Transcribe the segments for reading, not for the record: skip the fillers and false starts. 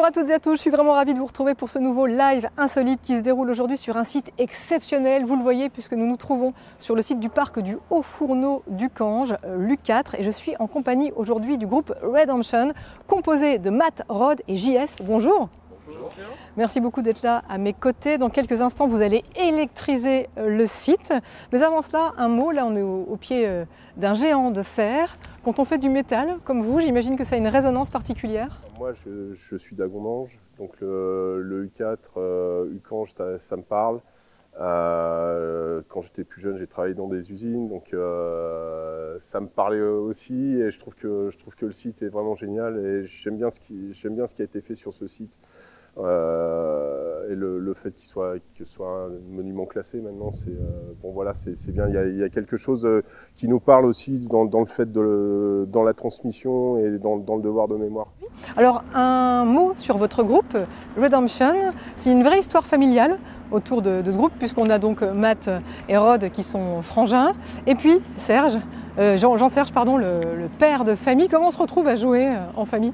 Bonjour à toutes et à tous, je suis vraiment ravie de vous retrouver pour ce nouveau live insolite qui se déroule aujourd'hui sur un site exceptionnel. Vous le voyez puisque nous nous trouvons sur le site du parc du Haut-Fourneau du Cange, l'U4. Et je suis en compagnie aujourd'hui du groupe Redemption, composé de Matt, Rod et JS. Bonjour. Bonjour. Merci beaucoup d'être là à mes côtés. Dans quelques instants, vous allez électriser le site. Mais avant cela, un mot. Là, on est au pied d'un géant de fer. Quand on fait du métal, comme vous, j'imagine que ça a une résonance particulière. Moi, je suis d'Agondange, donc le U4, Ucange, ça me parle. Quand j'étais plus jeune, j'ai travaillé dans des usines, donc ça me parlait aussi. Et je trouve que le site est vraiment génial et j'aime bien ce qui a été fait sur ce site. Et le fait que ce soit un monument classé maintenant, c'est bon, voilà, c'est bien. Il y a quelque chose qui nous parle aussi dans le fait dans la transmission et dans le devoir de mémoire. Alors un mot sur votre groupe Redemption, c'est une vraie histoire familiale autour de ce groupe puisqu'on a donc Matt et Rod qui sont frangins et puis Serge, Jean-Serge pardon, le père de famille. Comment on se retrouve à jouer en famille?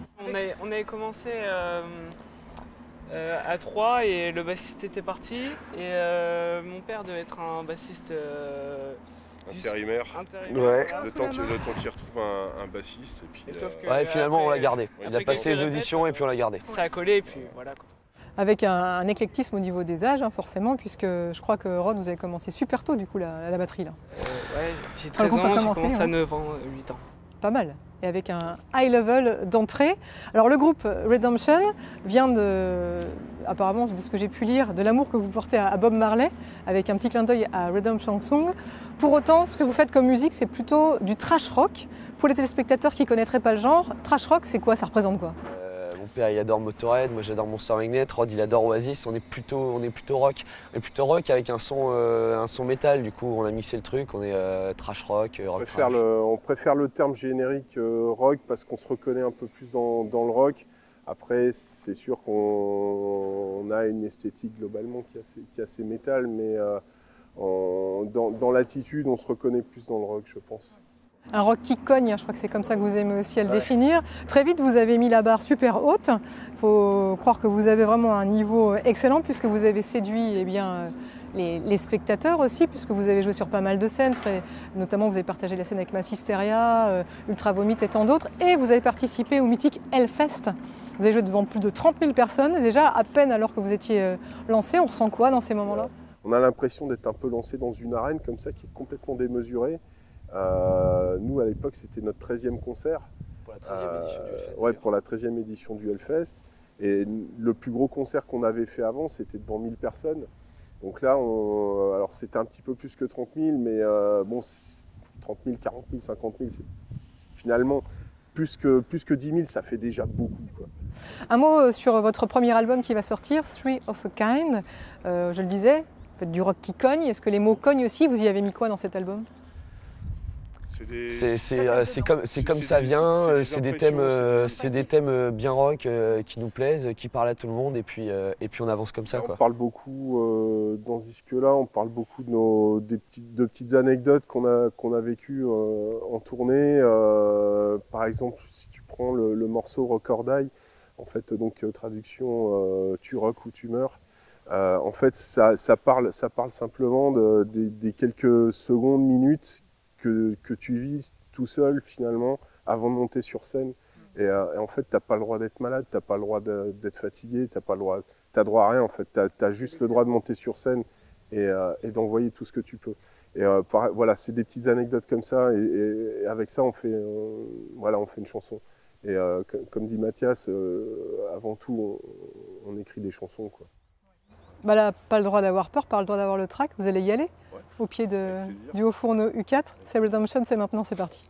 On avait commencé à 3 et le bassiste était parti et mon père devait être un bassiste Intérimaire. Ouais. Le temps qu'il retrouve un bassiste. Et puis, sauf que ouais, finalement après, on l'a gardé. Il a après passé les quelques auditions et puis on l'a gardé. Ça a collé et puis voilà quoi. Avec un éclectisme au niveau des âges, forcément, puisque je crois que Rod, vous avez commencé super tôt du coup la batterie. Là. Ouais, j'ai Le 13 groupe a ans, j'ai commencé, commencé ouais. à 9 ans, 8 ans. Pas mal. Et avec un high level d'entrée. Alors le groupe Redemption vient apparemment de ce que j'ai pu lire, de l'amour que vous portez à Bob Marley, avec un petit clin d'œil à Redemption Song. Pour autant, ce que vous faites comme musique, c'est plutôt du trash rock. Pour les téléspectateurs qui ne connaîtraient pas le genre, trash rock, c'est quoi? Ça représente quoi? Mon père il adore Motorhead, moi j'adore Monster Magnet, Rod il adore Oasis, on est plutôt rock. On est plutôt rock avec un son métal, du coup on a mixé le truc, on est trash rock, rock trash. on préfère le terme générique rock parce qu'on se reconnaît un peu plus dans le rock. Après, c'est sûr qu'on a une esthétique globalement qui est assez métal, mais dans l'attitude, on se reconnaît plus dans le rock, je pense. Un rock qui cogne, je crois que c'est comme ça que vous aimez aussi à le définir. Très vite, vous avez mis la barre super haute. Il faut croire que vous avez vraiment un niveau excellent puisque vous avez séduit les spectateurs aussi, puisque vous avez joué sur pas mal de scènes. Notamment, vous avez partagé la scène avec Massisteria, Ultra Vomit et tant d'autres. Et vous avez participé au mythique Hellfest. Vous avez joué devant plus de 30 000 personnes. Et déjà, à peine alors que vous étiez lancé, on ressent quoi dans ces moments-là? On a l'impression d'être un peu lancé dans une arène comme ça qui est complètement démesurée. Nous, à l'époque, c'était notre 13e concert. Pour la 13e édition du Hellfest. Ouais, pour la 13e édition du Hellfest. Et le plus gros concert qu'on avait fait avant, c'était devant 1000 personnes. Donc là, alors c'était un petit peu plus que 30 000, mais bon, 30 000, 40 000, 50 000, c'est finalement plus que 10 000, ça fait déjà beaucoup, quoi. Un mot sur votre premier album qui va sortir, Three of a Kind. Je le disais, vous faites du rock qui cogne. Est-ce que les mots cognent aussi? Vous y avez mis quoi dans cet album? C'est comme ça vient, c'est des thèmes bien rock qui nous plaisent, qui parlent à tout le monde et puis on avance comme ça, quoi. On parle beaucoup dans ce disque-là, on parle beaucoup de petites anecdotes qu'on a vécues en tournée. Par exemple, si tu prends le morceau Rock or Die, en fait, donc traduction tu rock ou tu meurs. En fait, ça parle simplement des quelques secondes, minutes que tu vis tout seul finalement avant de monter sur scène. Et en fait, t'as pas le droit d'être malade, t'as pas le droit d'être fatigué, t'as droit à rien en fait. T'as juste le droit de monter sur scène et d'envoyer tout ce que tu peux. Et voilà, c'est des petites anecdotes comme ça. Et avec ça, on fait une chanson. Et comme dit Mathias, avant tout, on écrit des chansons, quoi. Bah là, pas le droit d'avoir peur, pas le droit d'avoir le trac. Vous allez y aller? Ouais. Au pied du Haut-Fourneau U4. C'est Redemption, c'est maintenant, c'est parti.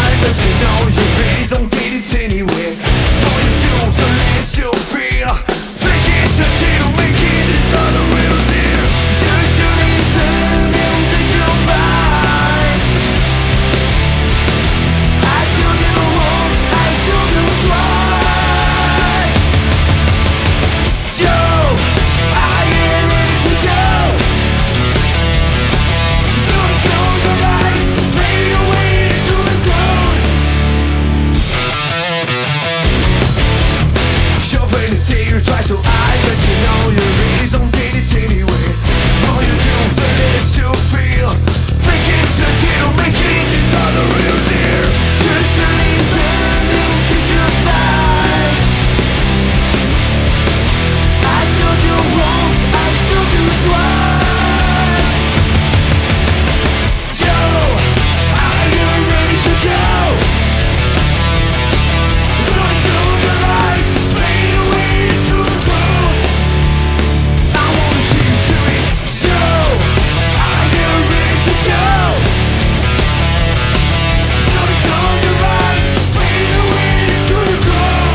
I bet you know you really don't get it anyway. All you do is the less you feel. Take it until you make it. It's not a real deal. You should listen and think your mind. I told you once, I told you twice. Joe, I am ready to go. So close your eyes, fade away to the ground. Shoving the cigarette twice, so I bet you know you really don't get it anyway. All you do is the less you feel. Take it until you make it. It's not a real deal. Just listen and get your thighs. I told you once, I told you twice. Joe, are you ready to go? So close your eyes, fade away to the ground. I wanna see you do it. Joe, are you ready to go? So close your eyes, fade away to the ground.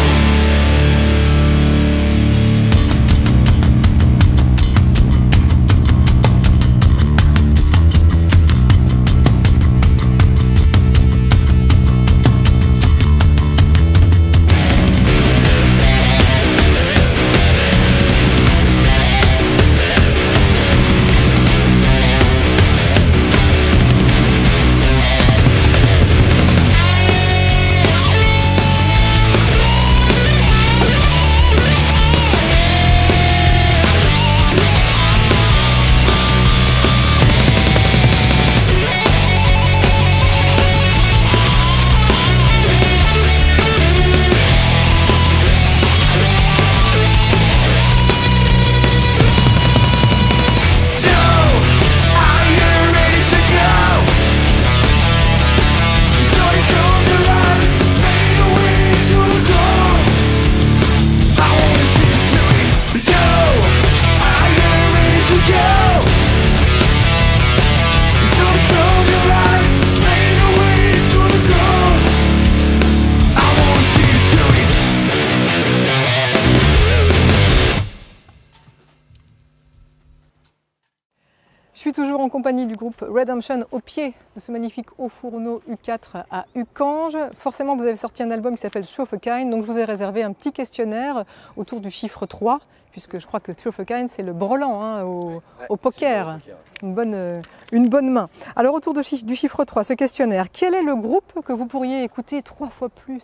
Je suis toujours en compagnie du groupe Redemption au pied de ce magnifique haut fourneau U4 à Uckange. Forcément, vous avez sorti un album qui s'appelle Two of a Kind, donc je vous ai réservé un petit questionnaire autour du chiffre 3, puisque je crois que Two of a Kind, c'est le brelan hein, au poker. Une bonne main. Alors autour du chiffre 3, ce questionnaire, quel est le groupe que vous pourriez écouter 3 fois plus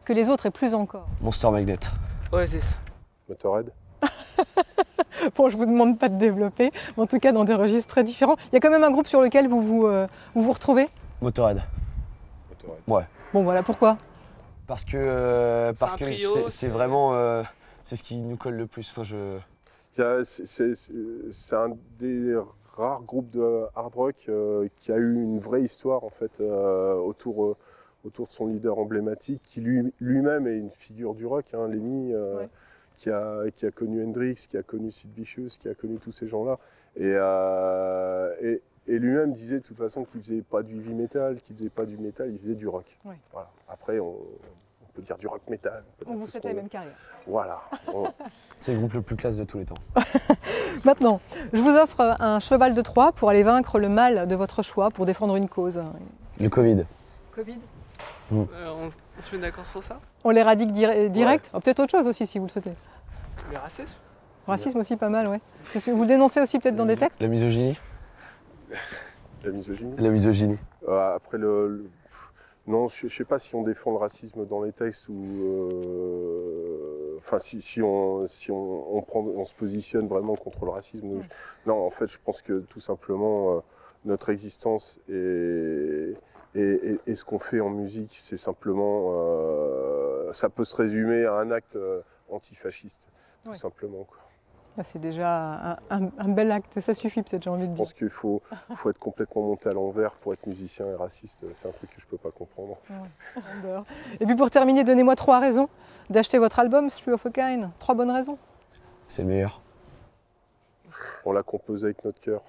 que les autres et plus encore? Monster Magnet. Oasis. Motorhead. Bon, je ne vous demande pas de développer, mais en tout cas dans des registres très différents. Il y a quand même un groupe sur lequel vous vous retrouvez? Motorhead. Motorhead. Ouais. Bon voilà, pourquoi? Parce que trio, c'est vraiment c'est ce qui nous colle le plus. Enfin, C'est un des rares groupes de hard rock qui a eu une vraie histoire en fait autour de son leader emblématique, qui lui-même est une figure du rock, hein, Lemmy, Ouais. qui a connu Hendrix, qui a connu Sid Vicious, qui a connu tous ces gens-là. Et lui-même disait de toute façon qu'il faisait pas du heavy metal, qu'il faisait pas du metal, il faisait du rock. Ouais. Voilà. Après, on peut dire du rock metal. On vous souhaite la même carrière. Voilà. c'est le groupe le plus classe de tous les temps. Maintenant, je vous offre un cheval de Troie pour aller vaincre le mal de votre choix, pour défendre une cause. Le Covid. Covid. On se met d'accord sur ça? On l'éradique direct. Oh, peut-être autre chose aussi si vous le souhaitez. Le racisme? Racisme aussi pas mal, ouais. C'est ce que vous dénoncez aussi peut-être dans des textes? La misogynie. La misogynie. La misogynie. Après, non, je ne sais pas si on défend le racisme dans les textes ou. Enfin, si on se positionne vraiment contre le racisme. Non, en fait, je pense que tout simplement, notre existence et ce qu'on fait en musique, c'est simplement. Ça peut se résumer à un acte antifasciste, tout simplement, quoi. C'est déjà un bel acte, ça suffit peut-être, j'ai envie de dire. Je pense qu'il faut être complètement monté à l'envers pour être musicien et raciste. C'est un truc que je ne peux pas comprendre. Ouais. Et puis pour terminer, donnez-moi 3 raisons d'acheter votre album, Two of a Kind. 3 bonnes raisons. C'est le meilleur. On l'a composé avec notre cœur.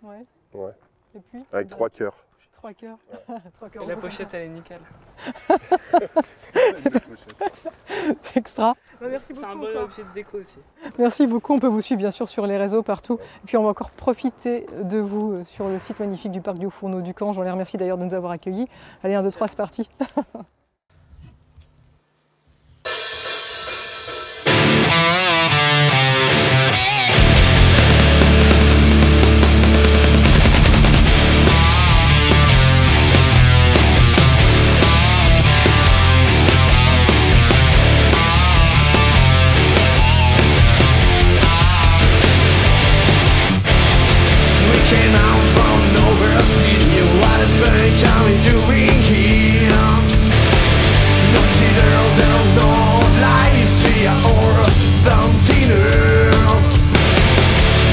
Ouais. Ouais. Et puis, Avec 3 cœurs. 3 cœurs. 3 cœurs Et la rouges. pochette, elle est nickel. Extra. Bah, merci C'est beaucoup. un bon encore. objet de déco aussi. Merci beaucoup. On peut vous suivre bien sûr sur les réseaux partout. Et puis on va encore profiter de vous sur le site magnifique du parc du Haut-Fourneau du Camp. Je les remercie d'ailleurs de nous avoir accueillis. Allez, 1, 2, 3, c'est parti. Came out from nowhere, seen you what a thing coming to be here. Naughty girls and no lies here or bounty nerves.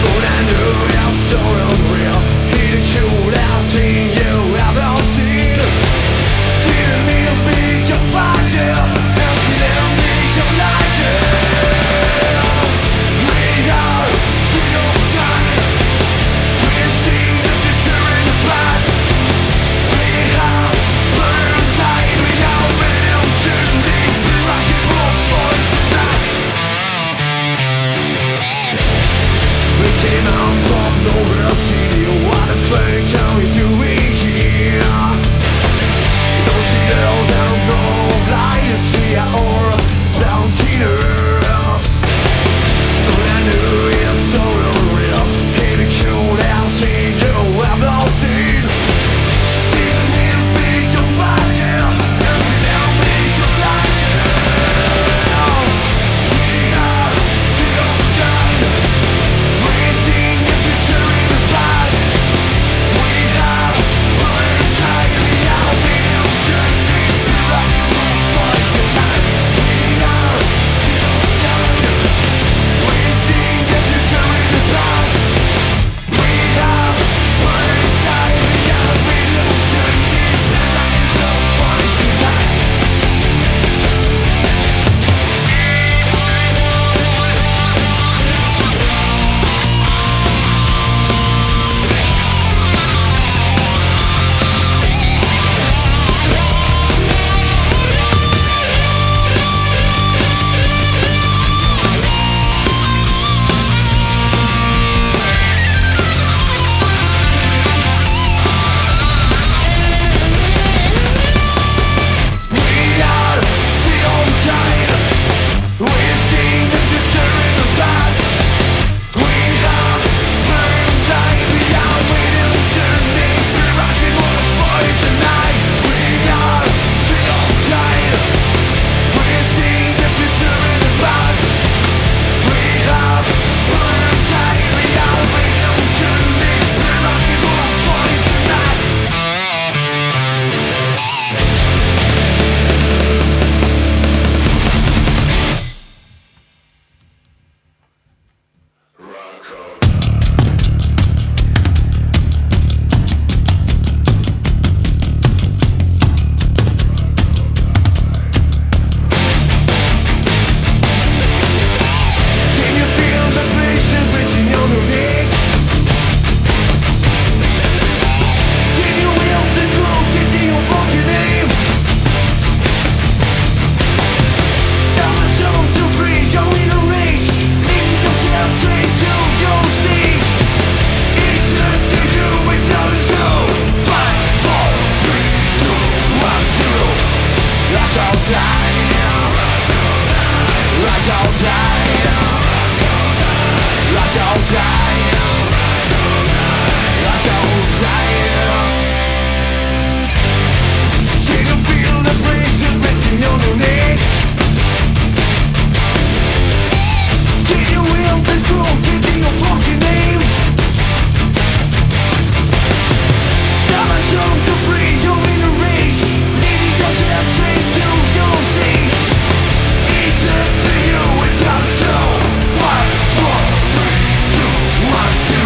But I knew you're so unreal. He the coolest thing you ever seen. Didn't mean to speak your fire, and didn't need your lighters. We are to your time. We've seen the future in the past. We have burned inside. We have been illusioning. We rock and roll for tonight. We came out from nowhere, see you what a thing can we do here? Don't see girls and no lies here or bounty nerves. But I knew it's so unreal. Hitting cool ass thing you ever seen. Didn't need to speak your fire, and didn't need your lighters. We are still young. We've seen the future in the past. We have burned inside. We have been illusioning. We rock and roll for tonight. We are still young. We've seen the future in the past. We have burned inside. We have been illusioning. We rock and roll for tonight. We are still tired. We've seen the future in the past. We have burned inside. We are waiting illusioning. We're rocking on for tonight. We are still tired. We've seen the future in the past. We have burned inside. We are waiting illusioning. We're rocking on for tonight. Can you feel the patience reaching on your neck? Can you feel the truth hitting your fucking name? Time has come to free your inner rage. Leading yourself straight to your stage. It's up to you without a show. 5, 4, 3, 2, 1, 0. Rock all time. Rock all time. Rock all time. Rock all time. Can you feel the pressure resting on your neck? Can you feel the truth hitting your fucking name? Time has come to free your inner rage. Leading yourself straight to your stage. It's up to you without a show. 5, 4, 3, 2, 1, 0.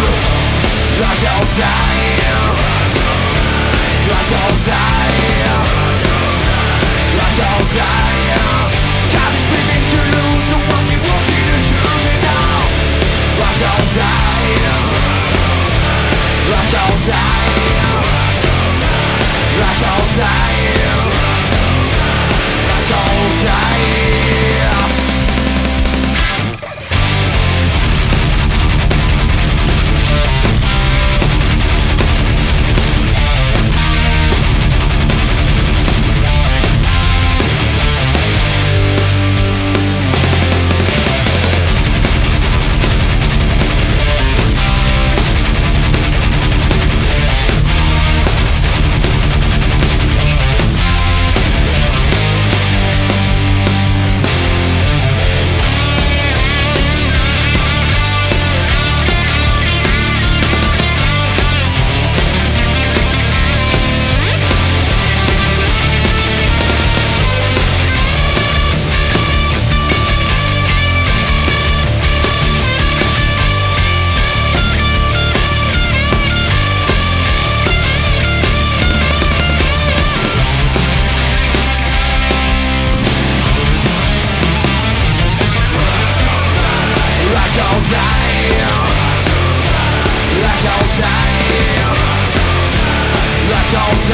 die.